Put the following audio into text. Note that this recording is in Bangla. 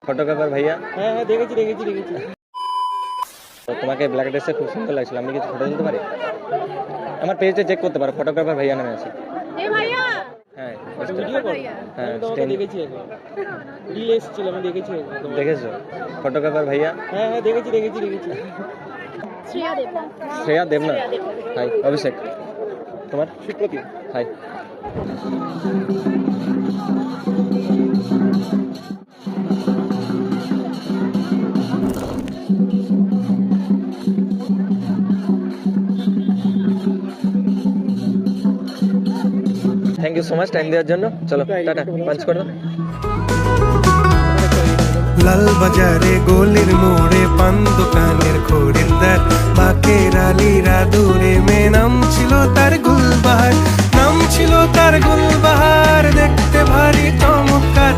ফটোগ্রাফার ভাইয়া, হ্যাঁ হ্যাঁ দেখেছি দেখেছি দেখেছি। তো তোমাকে ব্ল্যাক ড্রেসে খুব সুন্দর লাগছিল, আমি কিছু ফটো তুলতে পারি? আমার পেজটা চেক করতে পারো, ফটোগ্রাফার ভাইয়া নামে আছে। হ্যাঁ ভিডিও কর। হ্যাঁ, আমি তোমাকে stand- দেখেছি একবার। রিল এসেছিল, আমি দেখেছি একবার তোমাকে। দেখেছো ফটোগ্রাফার ভাইয়া? হ্যাঁ হ্যাঁ দেখেছি দেখেছি দেখেছি। শ্রেয়া দেবনাথ। শ্রেয়া দেবনাথ। শ্রেয়া দেবনাথ। হাই অভিষেক, তোমার? Supratim. Hi. Thank you so much time দেওয়ার জন্য। চলো টাটা, পাঞ্চ করে দাও। লাল বাজারে গোলের মোড়ে পান দোকানের খরিদ্দার বাকের আলীরা দূরে নাম ছিল তার গুলবাহার, নাম ছিল তার গুলবাহার, দেখতে ভারী চমৎকার।